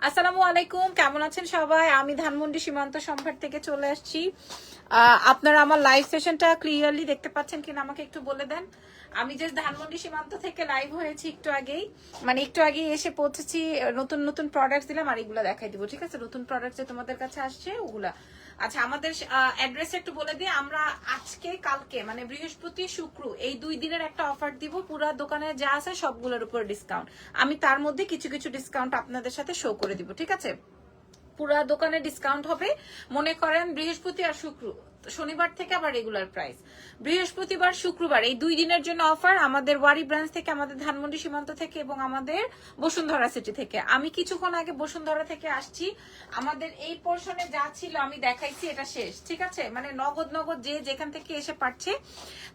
আসসালামু আলাইকুম, কেমন আছেন সবাই? আমি ধানমন্ডি সীমান্ত সম্ভার থেকে চলে আসছি। আপনারা আমার লাইভ সেশনটা ক্লিয়ারলি দেখতে পাচ্ছেন কিনা আমাকে একটু বলে দেন। আমি যে ধানমন্ডি সীমান্ত থেকে লাইভ হয়েছি একটু আগেই, মানে একটু আগেই এসে পৌঁছেছি। নতুন নতুন প্রোডাক্টস দিলাম আর এগুলো দেখাই দিব, ঠিক আছে? নতুন প্রোডাক্ট যে তোমাদের কাছে আসছে ওগুলা। আচ্ছা, আমাদের অ্যাড্রেস একটু বলে দিই। আমরা আজকে কালকে মানে বৃহস্পতি শুক্র এই 2 দিনের একটা অফার দিব। পুরা দোকানে যা আছে সবগুলোর উপর ডিসকাউন্ট। আমি তার মধ্যে কিছু কিছু ডিসকাউন্ট আপনাদের সাথে শো করে দিব, ঠিক আছে? পুরা দোকানে ডিসকাউন্ট হবে। মনে করেন বৃহস্পতি আর শুক্র, শনিবার থেকে আবার রেগুলার প্রাইস। বৃহস্পতিবার শুক্রবার এই 2 দিনের জন্য অফার আমাদের ওয়ারি ব্রাঞ্চ থেকে, আমাদের ধানমন্ডি সীমান্ত থেকে এবং আমাদের বসুন্ধরা সিটি থেকে। আমি কিছুক্ষণ আগে বসুন্ধরা থেকে আসছি। আমাদের এই পোর্শনে যা ছিল আমি দেখাইছি, এটা শেষ, ঠিক আছে? মানে নগদ নগদ যে যেখান থেকে এসে পারছে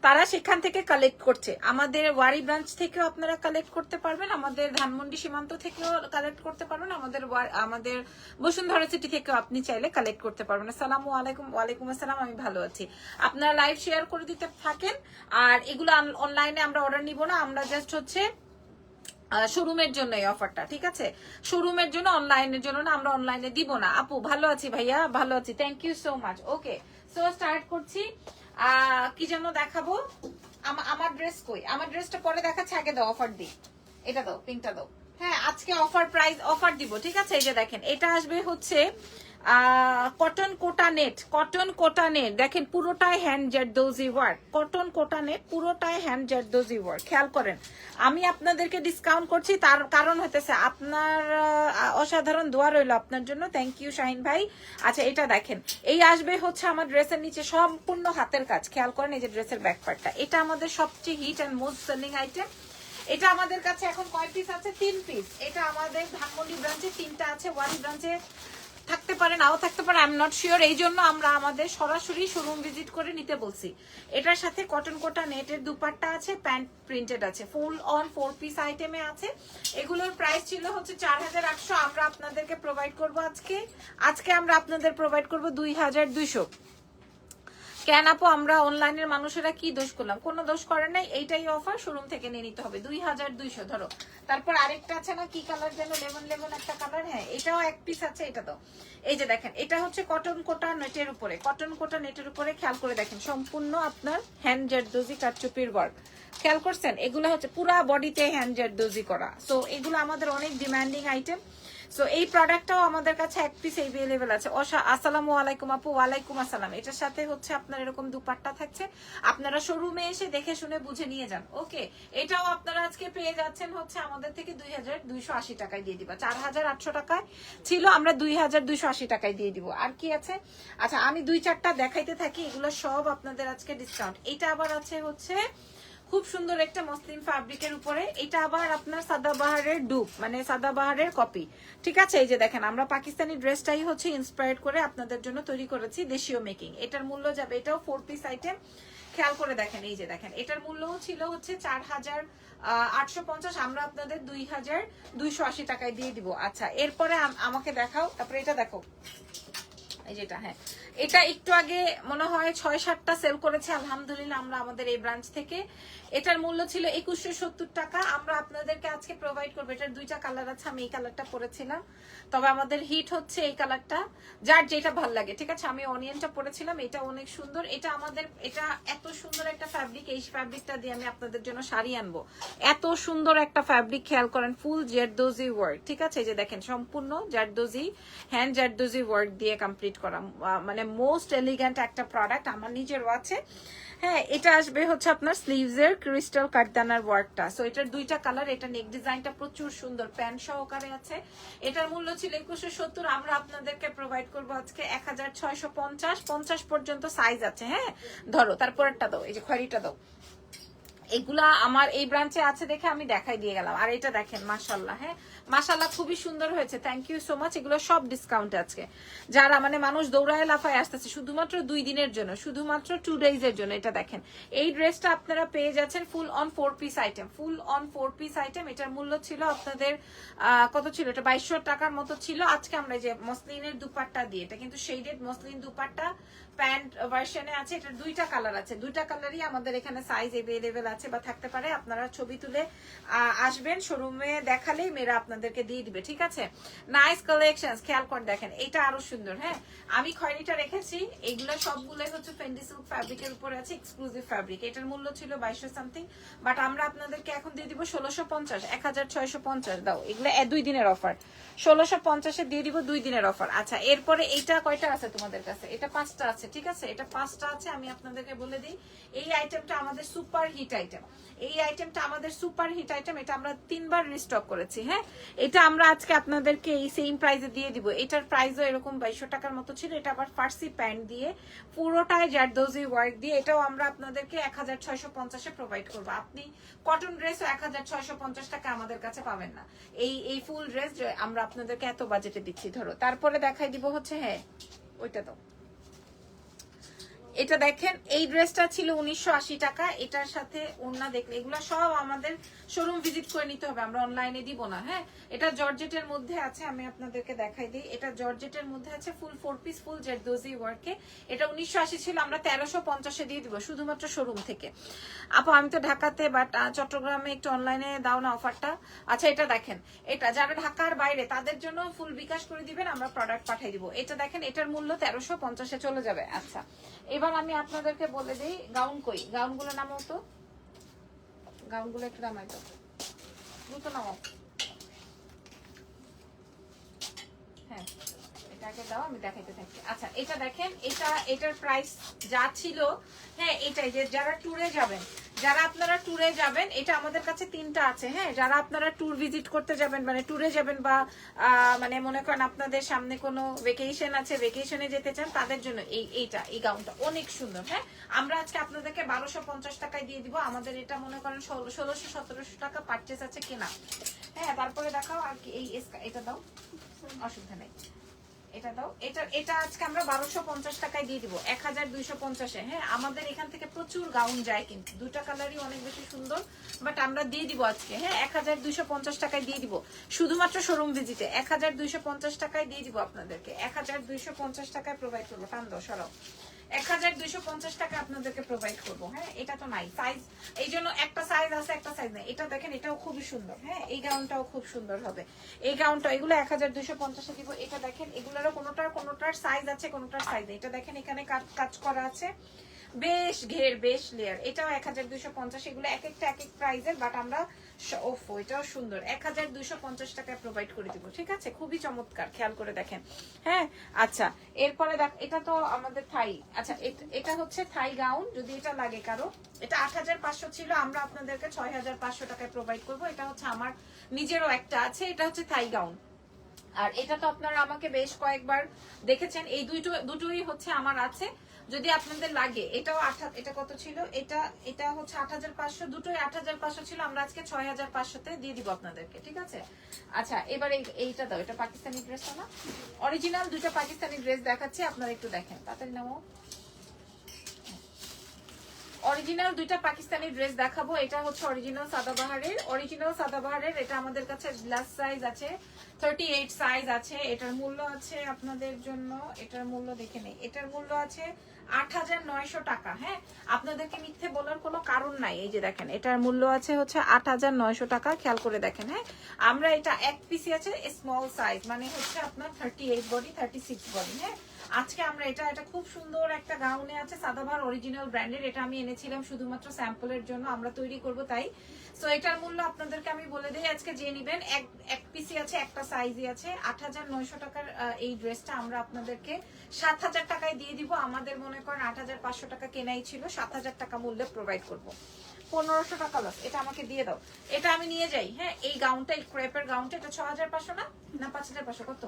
তারা সেখান থেকে কালেক্ট করছে। আমাদের ওয়ারি ব্রাঞ্চ থেকেও আপনারা কালেক্ট করতে পারবেন, আমাদের ধানমন্ডি সীমান্ত থেকেও কালেক্ট করতে পারবেন, আমাদের বসুন্ধরা সিটি থেকেও আপনি চাইলে কালেক্ট করতে পারবেন। আসসালামু আলাইকুম। ওয়ালাইকুম আসসালাম, আমি ভালো আছি। আপনারা লাইভ শেয়ার করে দিতে থাকেন। আর এগুলো অনলাইনে আমরা অর্ডার নিব না, আমরা জাস্ট হচ্ছে শোরুমের জন্য এই অফারটা, ঠিক আছে? শোরুমের জন্য, অনলাইনের জন্য না, আমরা অনলাইনে দিব না। আপু ভালো আছি, ভাইয়া ভালো আছি, thank you so much. Okay, so start করছি। কি যেন দেখাবো? আমার ড্রেস কই? আমার ড্রেসটা পরে দেখাচ্ছে, আগে দাও অফার দিই। এটা দাও, পিঙ্কটা দাও। হ্যাঁ, আজকে অফার প্রাইস অফার দিব, ঠিক আছে? এই যে দেখেন, এটা আসবে হচ্ছে কটন কোটা নেট। কটন কোটা নেট দেখেন, পুরোটাই হ্যান্ড জারদোজি ওয়ার্ক। কটন কোটা নেট পুরোটাই হ্যান্ড জারদোজি ওয়ার্ক। খেয়াল করেন, আমি আপনাদেরকে ডিসকাউন্ট করছি, তার কারণ হতেছে আপনার অসাধারণ দোয়া রইল আপনার জন্য। থ্যাংক ইউ শাহিন ভাই। আচ্ছা, এটা দেখেন, এই আসবে হচ্ছে আমার ড্রেসের নিচে সম্পূর্ণ হাতের কাজ। খেয়াল করেন, এই যে ড্রেসের ব্যাক পার্টটা, এটা আমাদের সবচেয়ে hit and most selling item. এটা আমাদের কাছে এখন কয় পিস আছে? 3 পিস। এটা আমাদের ধানমন্ডি ব্রাঞ্চে 3টা আছে, ওয়ারি ব্রাঞ্চে থাকতে পারে, নাও থাকতে পারে, আই এম নট শিওর। এই জন্য আমরা আমাদের সরাসরি শোরুম ভিজিট করে নিতে বলছি। এটার সাথে কটন কোটা নেটের দুপাট্টা আছে, প্যান্ট প্রিন্টেড আছে, ফুল অন 4 পিস আইটেমে আছে। এগুলোর প্রাইস ছিল হচ্ছে 4800। আমরা আপনাদেরকে প্রোভাইড করব আজকে আমরা আপনাদের প্রোভাইড করব 2200। কেন আপু, আমরা অনলাইনের মানুষেরা কি দোষ করলাম? কোনো দোষ করে নাই, এইটাই অফার, শোরুম থেকে নিয়ে নিতে হবে। 2200 ধরো। তারপর আরেকটা আছে না, কি কালার যেন, লেমন লেমন একটা কালার, হ্যাঁ এটাও 1 পিস আছে, এটা তো। এই যে দেখেন, এটা হচ্ছে কটন কোটা নেটের উপরে, কটন কোটা নেটের উপরে। খেয়াল করে দেখেন, সম্পূর্ণ আপনার হ্যান্ড জারদোজি কারচুপির ওয়ার্ক। খেয়াল করছেন, এগুলো হচ্ছে পুরা বডিতে হ্যান্ড জারদোজি করা। সো এগুলো আমাদের অনেক ডিমান্ডিং আইটেম। সো এই প্রোডাক্টটাও আমাদের কাছে 1 পিস अवेलेबल আছে। আসসালামু আলাইকুম আপু। ওয়ালাইকুম আসসালাম। এটার সাথে হচ্ছে আপনার এরকম দুপাট্টা থাকছে, আপনারা শোরুমে এসে দেখে শুনে বুঝে নিয়ে যান। ওকে, এটাও আপনারা আজকে পেয়ে যাচ্ছেন হচ্ছে আমাদের থেকে 2280 টাকায় দিয়ে দিবা। 4800 টাকায় ছিল, আমরা 2280 টাকায় দিয়ে দিব। আর কি আছে? আচ্ছা, আমি 2-4টা দেখাইতে থাকি, এগুলো সব আপনাদের আজকে ডিসকাউন্ট। এটা আবার আছে হচ্ছে খুব সুন্দর একটা মসলিন ফ্যাব্রিকের উপরে। এটা আবার আপনার সাদাবাহারের ডুপ, মানে সাদাবাহারের কপি, ঠিক আছে? এই যে দেখেন, আমরা পাকিস্তানি ড্রেসটাই হচ্ছে ইন্সপায়ার্ড করে আপনাদের জন্য তৈরি করেছি, দেশীয় মেকিং। এটার মূল্য যাবে, এটাও 4 পিস আইটেম। খেয়াল করে দেখেন, এই যে দেখেন, এটার মূল্যও ছিল হচ্ছে 4850, আমরা আপনাদের 2280 টাকায় দিয়ে দিব। আচ্ছা, এরপরে আমাকে দেখাও, তারপরে এটা দেখো, এই যেটা, হ্যাঁ এটা একটু আগে মনে হয় 6-7টা সেল করেছে আলহামদুলিল্লাহ আমরা আমাদের এই ব্রাঞ্চ থেকে। এটার মূল্য ছিল 2170 টাকা, আমরা আপনাদেরকে আজকে প্রোভাইড করবো। এটার 2টা কালার আছে, আমি এই কালারটা পরেছিলাম, তবে আমাদের হিট হচ্ছে এই কালারটা, যার যেটা ভাল লাগে, ঠিক আছে? আমি অনিয়নটা পরেছিলাম, এটা অনেক সুন্দর। এটা আমাদের, এটা এত সুন্দর একটা ফ্যাব্রিক, এই ফ্যাব্রিকটা দিয়ে আমি আপনাদের জন্য শাড়ি আনবো। এত সুন্দর একটা ফ্যাব্রিক, খেয়াল করেন, ফুল জারদোজি ওয়ার্ক, ঠিক আছে? এই যে দেখেন, সম্পূর্ণ জারদোজি, হ্যান্ড জারদোজি ওয়ার্ক দিয়ে কমপ্লিট করা, মানে মোস্ট এলিগেন্ট একটা প্রোডাক্ট, আমার নিজেরও আছে। হ্যাঁ, এটা আসবে হচ্ছে আপনার স্লিভস এর ক্রিস্টাল কাটদানার ওয়ার্কটা। সো এটার 2টা কালার, এটা নেক ডিজাইনটা প্রচুর সুন্দর, প্যান্ট সহকারে আছে। এটার মূল্য ছিল 2170, আমরা আপনাদেরকে প্রোভাইড করবো আজকে 1650। 50 পর্যন্ত সাইজ আছে, হ্যাঁ ধরো। তারপরটা দাও, এই যে খয়েরিটা দাও। এগুলা আমার এই ব্রাঞ্চে আছে দেখে আমি দেখাই দিয়ে গেলাম। আর এটা দেখেন, মাশাআল্লাহ, হ্যাঁ মাশাআল্লাহ, খুবই সুন্দর হয়েছে, থ্যাংক ইউ সো মাচ। এগুলো সব ডিসকাউন্ট আজকে, যারা মানে মানুষ দৌড়ায় লাফায় আসতেছে শুধুমাত্র 2 দিনের জন্য, শুধুমাত্র 2 ডেজ এর জন্য। এটা দেখেন, এই ড্রেসটা আপনারা পেয়ে যাচ্ছেন full on 4 piece item, full on 4 piece item. এটার মূল্য ছিল আপনাদের কত ছিল? এটা 2200 টাকার মতো ছিল। আজকে আমরা যে মসলিনের দুপাট্টা দিয়ে, এটা কিন্তু শেডেড মসলিন দুপাট্টা, প্যান্ট ভার্সনে আছে। এটার 2টা কালার আছে, 2টা কালারই আমাদের এখানে সাইজ अवेलेबल আছে বা থাকতে পারে, আপনারা ছবি তুলে আসবেন, শোরুমে দেখালেই মেয়েরা আপনাদেরকে দিয়ে দিবে, ঠিক আছে? নাইস কালেকশন, খেয়াল করে দেখেন, এটা আরো সুন্দর। হ্যাঁ, আমি খয়েরিটা রেখেছি, এগুলো সবগুলোই হচ্ছে ফেন্ডি সিল্ক ফ্যাব্রিকের উপরে আছে, এক্সক্লুসিভ ফ্যাব্রিক। এটার মূল্য ছিল 2200 সামথিং, বাট আমরা আপনাদেরকে এখন দিয়ে দিব 1650, 1650 দাও। এগুলো 2 দিনের অফার, 1650-এ দিয়ে দিব 2 দিনের অফার। আচ্ছা, এরপরে এইটা কয়টা আছে তোমাদের কাছে? এটা 5টা আছে, ঠিক আছে? এটা 5টা আছে। আমি আপনাদেরকে বলে দিই, এই আইটেমটা আমাদের সুপার হিট আইটেম, এই আইটেমটা আমাদের সুপার হিট আইটেম। এটা আমরা 3বার রিস্টক করেছি। হ্যাঁ, এটা আমরা আজকে আপনাদেরকে এই সেম প্রাইসে দিয়ে দিব। এটার প্রাইসও এরকম 2200 টাকার মতো ছিল। এটা আবার ফার্সি প্যান্ট দিয়ে পুরোটাই জারদোজি ওয়ার্ক দিয়ে, এটাও আমরা আপনাদেরকে 1650-এ প্রোভাইড করবো। আপনি কটন ড্রেসও 1650 টাকা আমাদের কাছে পাবেন না। এই ফুল ড্রেস আমরা আপনাদেরকে এত বাজেটে দিচ্ছি। ধরো, তারপরে দেখাই দিব হচ্ছে, হ্যাঁ ওইটা তো, এটা দেখেন, এই ড্রেসটা ছিল 1980 টাকা। এটার সাথে ওড়না দেখলে, এগুলো সব আমাদের শোরুম ভিজিট করে নিতে হবে, আমরা অনলাইনে দিব না। হ্যাঁ, এটা জর্জেটের মধ্যে আছে, আমি আপনাদেরকে দেখাই দিই। এটা জর্জেটের মধ্যে আছে, ফুল 4 পিস, ফুল জারদোজি ওয়ার্কে। এটা 1980 ছিল, আমরা 1350-এ দিয়ে দিব শুধুমাত্র শোরুম থেকে। আপু আমি তো ঢাকাতে, বাট চট্টগ্রামে একটু অনলাইনে দাও না অফারটা। আচ্ছা, এটা দেখেন, এটা যারা ঢাকার বাইরে তাদের জন্য ফুল বিকাশ করে দিবেন, আমরা প্রোডাক্ট পাঠিয়ে দিব। এটা দেখেন, এটার মূল্য 1350-এ চলে যাবে। আচ্ছা, এবার আমি আপনাদেরকে বলে দিই গাউন কই, গাউনগুলো নামাও তো, গাউনগুলো একটু নামাই তো, দ্রুত নামাও। হ্যাঁ, এটাকে দাও, আমি দেখাইতে থাকি। আচ্ছা, এটা দেখেন, এটার প্রাইস যা ছিল, হ্যাঁ এটাই, যে যারা ট্যুরে যাবেন, যারা আপনারা ট্যুরে যাবেন, এটা আমাদের কাছে 3টা আছে। হ্যাঁ, যারা আপনারা ট্যুর ভিজিট করতে যাবেন, মানে ট্যুরে যাবেন, বা মানে মনে করেন আপনাদের সামনে কোনো ভেকেশন আছে, ভেকেশনে যেতে চান, তাদের জন্য এই গাউনটা অনেক সুন্দর। হ্যাঁ, আমরা আজকে আপনাদেরকে 1250 টাকায় দিয়ে দিব। আমাদের এটা মনে করেন 1600-1700 টাকা পারচেস আছে কেনা। হ্যাঁ, তারপরে দেখাও আর কি, এটা দাও, অসুবিধা নেই, এটা দাও। এটা আজকে আমরা 1250 টাকায় দিয়ে দিব, 1250-এ। হ্যাঁ, আমাদের এখান থেকে প্রচুর গাউন যায়, কিন্তু 2টা কালারই অনেক বেশি সুন্দর, বাট আমরা দিয়ে দিব আজকে। হ্যাঁ, 1250 টাকায় দিয়ে দিব শুধুমাত্র শোরুম ভিজিটে। 1250 টাকায় দিয়ে দিব আপনাদেরকে, 1250 টাকায় প্রোভাইড করবো। টান দাও, সরাও। 1250 টাকা আপনাদেরকে প্রোভাইড করবো। হ্যাঁ, এটা তো নাই সাইজ, এই জন্য একটা সাইজ আছে, একটা সাইজ নাই। এটা দেখেন, এটাও খুবই সুন্দর। হ্যাঁ, এই গাউনটাও খুব সুন্দর হবে, এই গাউনটা। এগুলো 1250-এ দিব। এটা দেখেন, এগুলোরও কোনোটার সাইজ আছে, কোনোটার সাইজ নেই। এটা দেখেন, এখানে কাজ করা আছে, বেশ ঘের, বেশ লেয়ার। এটাও 1250। এগুলো এক একটা এক এক প্রাইজের, বাট আমরা এটাও সুন্দর, 1250 টাকায় প্রোভাইড করে দিব। ঠিক আছে, খুবই চমৎকার, খেয়াল করে দেখেন। হ্যাঁ, আচ্ছা, এরপরে দেখ, এটা তো আমাদের থাই। আচ্ছা, এটা হচ্ছে থাই গাউন, যদি এটা লাগে কারো। এটা 8500 ছিল, আমরা আপনাদেরকে 6500 টাকায় প্রোভাইড করব। এটা হচ্ছে আমার নিজেরও একটা আছে, এটা হচ্ছে থাই গাউন। আর এটা তো আপনারা আমাকে বেশ কয়েকবার দেখেছেন, এই দুটোই হচ্ছে আমার আছে, যদি আপনাদের লাগে। এটাও এটা কত ছিল, এটা হচ্ছে 8500, দুটোই 8500 ছিল, আমরা আজকে 6500-তে দিয়ে দিব আপনাদেরকে। ঠিক আছে, আচ্ছা, এবার এইটা দাও, এটা পাকিস্তানি ড্রেসটা না, অরিজিনাল 2টা পাকিস্তানি ড্রেস দেখাচ্ছি, আপনারা একটু দেখেন, তাড়াতাড়ি নাও। অরিজিনাল 2টা পাকিস্তানি ড্রেস দেখাবো। এটা হচ্ছে অরিজিনাল সাদাবাহারের। এটা আমাদের কাছে গ্লাস সাইজ আছে, 38 সাইজ আছে। এটার মূল্য আছে আপনাদের জন্য, এটার মূল্য দেখে নেই, এটার মূল্য আছে 8900 টাকা। হ্যাঁ, আপনাদেরকে মিথ্যে বলার কোনো কারণ নাই। এই যে দেখেন, এটার মূল্য আছে হচ্ছে 8900 টাকা, খেয়াল করে দেখেন। হ্যাঁ, আমরা এটা এক পিসি আছে, স্মল সাইজ, মানে হচ্ছে আপনার 38 বডি, 36 বডি। হ্যাঁ, আজকে আমরা এটা খুব সুন্দর একটা গাউনে আছে, সাদাবাহার অরিজিনাল ব্র্যান্ডের। এটা আমি এনেছিলাম শুধুমাত্র স্যাম্পলের জন্য, আমরা তৈরি করব তাই। সো এটার মূল্য আপনাদেরকে আমি বলে দিই, আজকে যে নিবেন, এক পিসি আছে, একটা সাইজই আছে, 8900 টাকার এই ড্রেসটা আমরা আপনাদেরকে 7000 টাকায় দিয়ে দিব। আমাদের মনে করেন 8500 টাকা কেনাই ছিল, 7000 টাকা মূল্যে প্রোভাইড করব। 1500 টাকা লস, এটা আমাকে দিয়ে দাও, এটা আমি নিয়ে যাই। হ্যাঁ, এই গাউনটা, এই ক্রেপের গাউনটা, এটা 6500 না 5500, কত?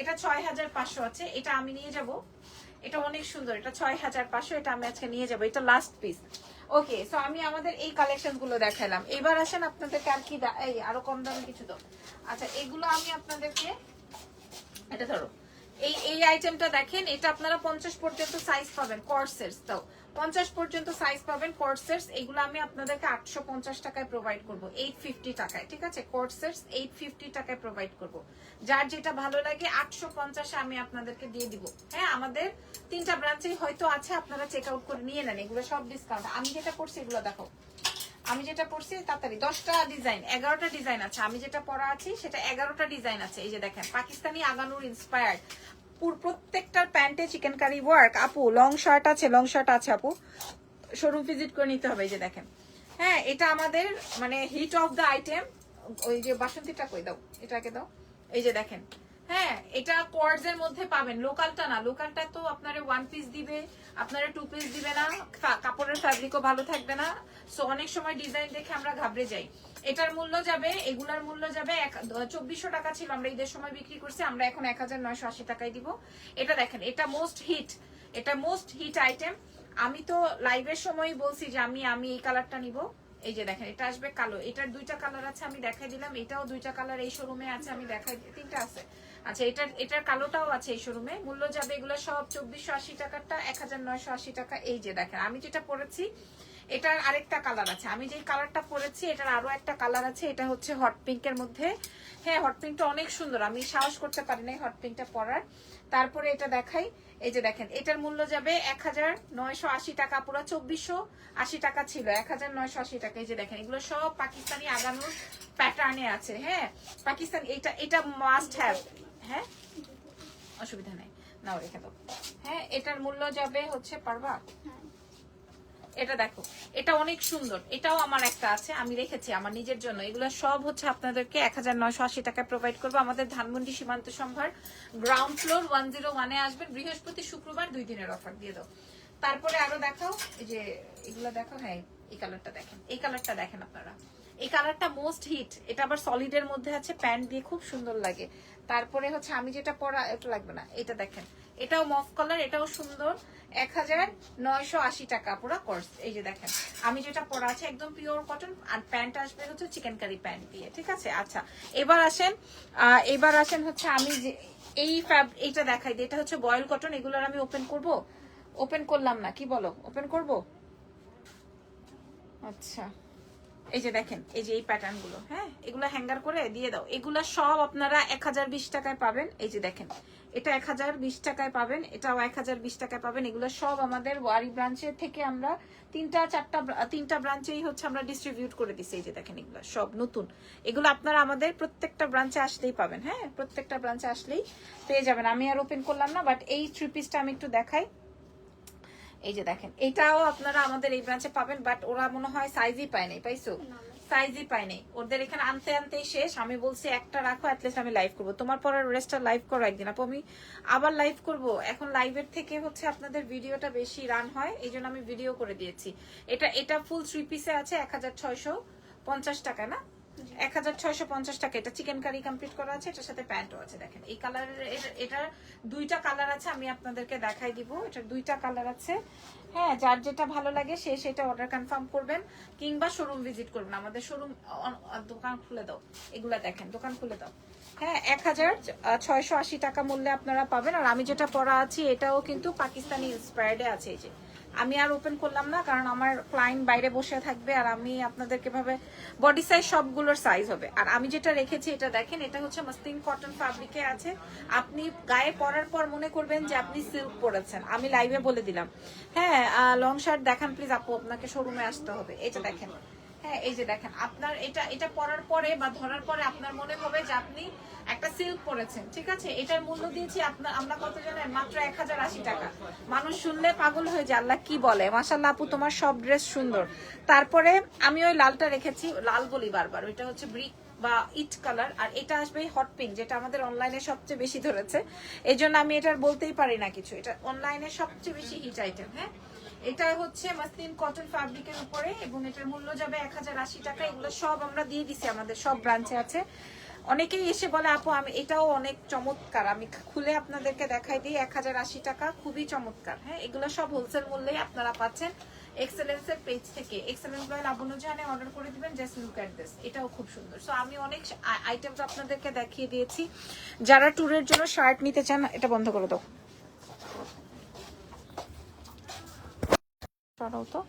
এটা 6500 আছে, এটা আমি নিয়ে যাব। এটা অনেক সুন্দর, এটা 6500, এটা আমি আজকে নিয়ে যাব, এটা লাস্ট পিস। ওকে, সো আমি আমাদের এই কালেকশন গুলো দেখালাম। এবার আসেন আপনাদেরকে আর কি, এই আরো কম দামে কিছু দাও। আচ্ছা, এগুলো আমি আপনাদেরকে, এটা ধরো, এই আইটেমটা দেখেন, এটা আপনারা 50 পর্যন্ত সাইজ পাবেন, কর্সেটস দাও, 50 পর্যন্ত সাইজ পাবেন কর্সেটস। এগুলো আমি আপনাদেরকে 850 টাকায় প্রোভাইড করব, 850 টাকায়। ঠিক আছে, কর্সেটস 850 টাকায় প্রোভাইড করব। যার যেটা ভালো লাগে 850-এ আমি আপনাদেরকে দিয়ে দিব। হ্যাঁ, আমাদের 3টা ব্রাঞ্চেই হয়তো আছে, আপনারা চেক আউট করে নিয়ে নেন, এগুলো সব ডিসকাউন্ট। আমি যেটা করছি এগুলো দেখো, আমি যেটা পরছি তাড়াতাড়ি 10টা ডিজাইন 11টা ডিজাইন আছে, আমি যেটা পরা আছি সেটা 11টা ডিজাইন আছে। এই যে দেখেন পাকিস্তানি আগানুর ইন্সপায়ার্ড, প্রত্যেকটার প্যান্টে চিকেন কারি ওয়ার্ক। আপু লং শার্ট আছে, লং শার্ট আছে আপু, শোরুম ভিজিট করে নিতে হবে। এই যে দেখেন, হ্যাঁ এটা আমাদের মানে হিট অফ দ্য আইটেম। ওই যে বাসন্তীটা কই দাও, এটাকে দাও। এই যে দেখেন, হ্যাঁ এটা কোয়ার্ডস এর মধ্যে পাবেন, লোকালটা না। লোকালটা তো আপনারা 1 পিস দিবে, আপনারা 2 পিস দিবে না, কাপড়ের ফ্যাব্রিকও ভালো থাকবে না। সো অনেক সময় ডিজাইন দেখে আমরা ঘাবড়ে যাই। এটার মূল্য যাবে, এগুলার মূল্য যাবে 2400 টাকা ছিল, আমরা ঈদের সময় বিক্রি করছি, আমরা এখন 1980 টাকায় দিব। এটা দেখেন, এটা মোস্ট হিট, এটা মোস্ট হিট আইটেম। আমি তো লাইভের সময় বলছি যে আমি এই কালারটা নিব। এই যে দেখেন, এটা আসবে কালো, এটার 2টা কালার আছে, আমি দেখাই দিলাম। এটাও 2টা কালার এই শোরুমে আছে, আমি দেখাই, 3টা আছে। আচ্ছা এটার কালোটাও আছে এই শোরুমে। মূল্য যাবে এগুলো সব 2480 টাকারটা 1980 টাকা। এই যে দেখেন, আমি যেটা পরেছি এটার আরেকটা কালার আছে, আমি যেই কালারটা পরেছি এটার আরো একটা কালার আছে, এটা হচ্ছে হট পিঙ্কের মধ্যে। হ্যাঁ হট পিঙ্কটা অনেক সুন্দর, আমি সাহস করতে পারি নাই হট পিঙ্কটা পরার। তারপরে এটা দেখাই, এই যে দেখেন, এটার মূল্য যাবে 1980 টাকা, পুরো 2480 টাকা ছিল, 1980 টাকা। এই যে দেখেন, এগুলো সব পাকিস্তানি আগানোর প্যাটার্নে আছে। হ্যাঁ পাকিস্তানি, এটা মাস্ট হ্যাভ। হ্যাঁ অসুবিধা নাই, নাও রেখে দাও। হ্যাঁ এটার মূল্য যাবে হচ্ছে, পারবা এটা দেখো, এটা অনেক সুন্দর, এটাও আমার একটা আছে, আমি রেখেছি আমার নিজের জন্য। এগুলো সব হচ্ছে আপনাদেরকে 1980 টাকায় প্রোভাইড করবো। আমাদের ধানমন্ডি সীমান্ত সম্ভার গ্রাউন্ড ফ্লোর 101-এ আসবেন, বৃহস্পতি শুক্রবার 2 দিনের অফার দিয়ে দাও। তারপরে আরো দেখাও, এই যে এগুলো দেখো। হ্যাঁ এই কালারটা দেখেন, এই কালারটা দেখেন আপনারা, এই কালারটা মোস্ট হিট। এটা আবার সলিডের মধ্যে আছে, প্যান্ট দিয়ে খুব সুন্দর লাগে। তারপরে হচ্ছে আমি যেটা পরা, এটা লাগবে না, এটা দেখেন, এটাও মফ কালার, এটাও সুন্দর, 1980 টাকা পুরো কোর্স। এই যে দেখেন, আমি যেটা পরা আছে একদম পিওর কটন, আর প্যান্ট আসবে হচ্ছে চিকেন কারি প্যান্ট দিয়ে, ঠিক আছে। আচ্ছা এবার আসেন হচ্ছে আমি যে এইটা দেখাই দিই, এটা হচ্ছে বয়েল কটন। এগুলোর আমি ওপেন করলাম না, কি বলো, ওপেন করব? আচ্ছা এই যে দেখেন, এই যে এই প্যাটার্ন গুলো, হ্যাঁ এগুলো হ্যাঙ্গার করে দিয়ে দাও। এগুলা সব আপনারা 1020 টাকায় পাবেন। এই যে দেখেন, এটা 1020 টাকায় পাবেন, এটাও 1020 টাকায় পাবেন। এগুলো সব আমাদের ওয়ারি ব্রাঞ্চে থেকে আমরা 3টা ব্রাঞ্চেই হচ্ছে আমরা ডিস্ট্রিবিউট করে দিছি। এই যে দেখেন, এগুলো সব নতুন, এগুলো আপনারা আমাদের প্রত্যেকটা ব্রাঞ্চে আসলেই পাবেন। হ্যাঁ প্রত্যেকটা ব্রাঞ্চে আসলেই পেয়ে যাবেন। আমি আর ওপেন করলাম না, বাট এই 3 পিসটা আমি একটু দেখাই। এই যে দেখেন, এটাও আপনারা আমাদের এই ব্রাঞ্চে পাবেন, বাট ওরা মনে হয় সাইজই পায় নাই, পাইছো? সাইজই পায় নাই, ওদের এখানে আনতেই শেষ। আমি বলছি একটা রাখো, অ্যাটলিস্ট আমি লাইভ করবো, তোমার পরের রেস্টটা লাইভ করো একদিন। আপু আমি আবার লাইভ করব, এখন লাইভের থেকে হচ্ছে আপনাদের ভিডিওটা বেশি রান হয়, এই জন্য আমি ভিডিও করে দিয়েছি। এটা ফুল 3 পিসে আছে 1650 টাকা না, 1650 টাকা। এটা চিকেন কারি কমপ্লিট করা আছে, এটার সাথে প্যান্টও আছে। দেখেন এই কালারের, এটার 2টা কালার আছে, আমি আপনাদেরকে দেখাই দিব। এটার 2টা কালার আছে। হ্যাঁ যার যেটা ভালো লাগে সে সেটা অর্ডার কনফার্ম করবেন, কিংবা শোরুম ভিজিট করবেন। আমাদের শোরুম, দোকান খুলে দাও, এগুলা দেখেন, দোকান খুলে দাও। হ্যাঁ 1680 টাকা মূল্যে আপনারা পাবেন। আর আমি যেটা পরা আছি এটাও কিন্তু পাকিস্তানি ইন্সপায়ার্ডে আছে। এই যে আমি আর ওপেন করলাম না, কারণ আমার ক্লায়েন্ট বাইরে বসে থাকবে, আর আমি আপনাদেরকে ভাবে বডি সাইজ সবগুলোর সাইজ হবে। আর আমি যেটা রেখেছি এটা দেখেন, এটা হচ্ছে মসলিন কটন ফ্যাব্রিকে আছে। আপনি গায়ে পরার পর মনে করবেন যে আপনি সিল্ক পরেছেন, আমি লাইভে বলে দিলাম। হ্যাঁ লং শার্ট দেখান প্লিজ আপু, আপনাকে শোরুমে আসতে হবে। এটা দেখেন, হ্যাঁ এই যে দেখেন, আপনার এটা পরার পরে বা ধরার পরে আপনার মনে হবে যে আপনি একটা সিল্ক পরেছেন, ঠিক আছে। এটার মূল্য দিয়েছি আমরা কত জানেন, মাত্র 1080 টাকা। মানুষ শুনলে পাগল হয়ে যায়, আল্লাহ কি বলে। মাশাআল্লাহ আপু তোমার সব ড্রেস সুন্দর। তারপরে আমি ওই লালটা রেখেছি, লাল বলি বারবার, ওইটা হচ্ছে ব্রিক বা ইট কালার। আর এটা আসবে হট পিঙ্ক, যেটা আমাদের অনলাইনে সবচেয়ে বেশি ধরেছে, এই জন্য আমি এটার বলতেই পারি না কিছু। এটা অনলাইনে সবচেয়ে বেশি হিট আইটেম। হ্যাঁ এটা হচ্ছে মসলিন কটন ফ্যাব্রিকের উপরে, এবং এটার মূল্য যাবে 1080 টাকা। এগুলো সব আমরা দিয়ে দিছি, আমাদের সব ব্রাঞ্চে আছে। অনেকেই এসে বলে আপু আমি, এটাও অনেক চমৎকার, আমি খুলে আপনাদেরকে দেখাই দিই। 1080 টাকা, খুবই চমৎকার। হ্যাঁ এগুলো সব হোলসেল মূল্যেই আপনারা পাচ্ছেন এক্সেলেন্সের পেজ থেকে। এক্সেলেন্স বাই লাবণ্য জাহানে অর্ডার করে দিবেন, জাস্ট লুক এট দিস, এটাও খুব সুন্দর। সো আমি অনেক আইটেমস আপনাদেরকে দেখিয়ে দিয়েছি। যারা ট্যুরের জন্য শার্ট নিতে চান, এটা বন্ধ করে দাও, তো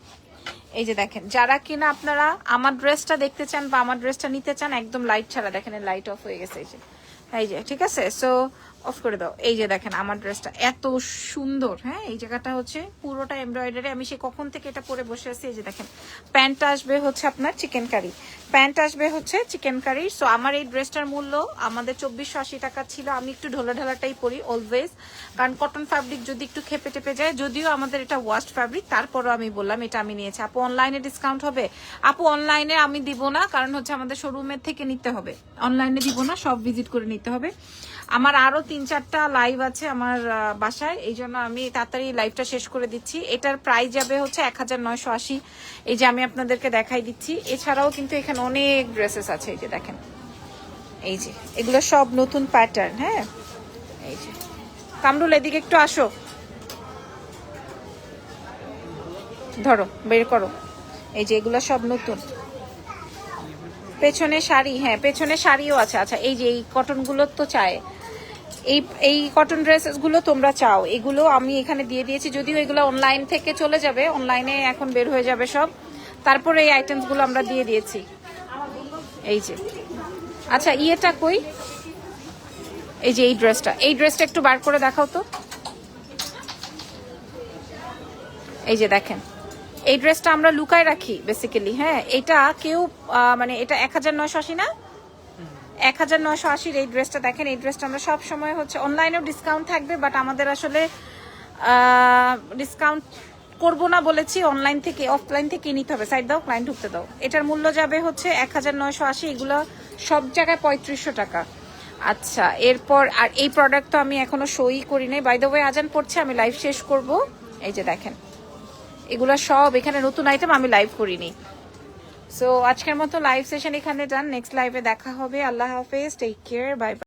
এই যে দেখেন, যারা কিনা আপনারা আমার ড্রেসটা দেখতে চান বা আমার ড্রেসটা নিতে চান, একদম লাইট ছাড়া, দেখেন লাইট অফ হয়ে গেছে। এই যে এই যে ঠিক আছে। সো অফ করে দাও। এই যে দেখেন আমার ড্রেসটা এত সুন্দর, হ্যাঁ এই জায়গাটা হচ্ছে পুরোটা এমব্রয়ডারি। আমি সে কখন থেকে এটা পরে বসে আছি। এই যে দেখেন প্যান্টটা আসবে হচ্ছে আপনার চিকেন কারি, প্যান্ট আসবে হচ্ছে চিকেন কারি। সো আমার এই ড্রেসটার মূল্য আমাদের 2480 টাকা ছিল। আমি একটু ঢোলা ঢালাটাই পরি অলওয়েজ, কারণ কটন ফ্যাব্রিক যদি একটু খেপে টেপে যায়, যদিও আমাদের এটা ওয়াশড ফ্যাব্রিক, তারপরও আমি বললাম এটা আমি নিয়েছি। আপু অনলাইনে ডিসকাউন্ট হবে? আপু অনলাইনে আমি দিব না, কারণ হচ্ছে আমাদের শোরুমের থেকে নিতে হবে, অনলাইনে দিব না, সব ভিজিট করে নিতে হবে। আমার আরো 3-4টা লাইভ আছে আমার বাসায়, এই জন্য আমি তাড়াতাড়ি লাইভটা শেষ করে দিচ্ছি। এটার প্রাইস যাবে হচ্ছে 1980। এই যে আমি আপনাদেরকে দেখাই দিচ্ছি। এছাড়াও কিন্তু এখানে অনেক ড্রেসেস আছে। এই যে দেখেন, এই যে এগুলো সব নতুন প্যাটার্ন। হ্যাঁ এই যে কামরুল এদিকে একটু আসো, ধরো বের করো। এই যে এগুলো সব নতুন। পেছনে শাড়ি, হ্যাঁ পেছনে শাড়িও আছে। আচ্ছা এই যে এই কটনগুলো তো চায়, এই কটন ড্রেসেস গুলো তোমরা চাও, এগুলো আমি এখানে দিয়ে দিয়েছি। যদিও এগুলো অনলাইন থেকে চলে যাবে, অনলাইনে এখন বের হয়ে যাবে সব, তারপরে এই আইটেমস গুলো আমরা দিয়ে দিয়েছি। এই যে আচ্ছা ইয়েটা কই, এই যে এই ড্রেসটা একটু বার করে দেখাও তো। এই যে দেখেন এই ড্রেসটা আমরা লুকায় রাখি বেসিক্যালি। হ্যাঁ এটা কেউ মানে এটা 1980 না, 1980 এই ড্রেসটা দেখেন। এই ড্রেসটা আমরা সব সময় হচ্ছে অনলাইনেও ডিসকাউন্ট থাকবে, বাট আমাদের আসলে ডিসকাউন্ট করব না বলেছি, অনলাইন থেকে অফলাইন থেকে নিতে হবে। সাইড দাও, ক্লায়েন্ট ঢুকতে দাও। এটার মূল্য যাবে হচ্ছে 1980। এগুলো সব জায়গায় 3500 টাকা। আচ্ছা এরপর আর এই প্রোডাক্ট তো আমি এখনো শোই করি নাই। বাই দ্য ওয়ে আজান পড়ছে, আমি লাইভ শেষ করব। এই যে দেখেন এগুলো সব এখানে নতুন আইটেম, আমি লাইভ করিনি। সো আজকের মতো লাইভ সেশন এখানে ডান। নেক্সট লাইভে দেখা হবে। আল্লাহ হাফেজ, টেক কেয়ার, বাই বাই।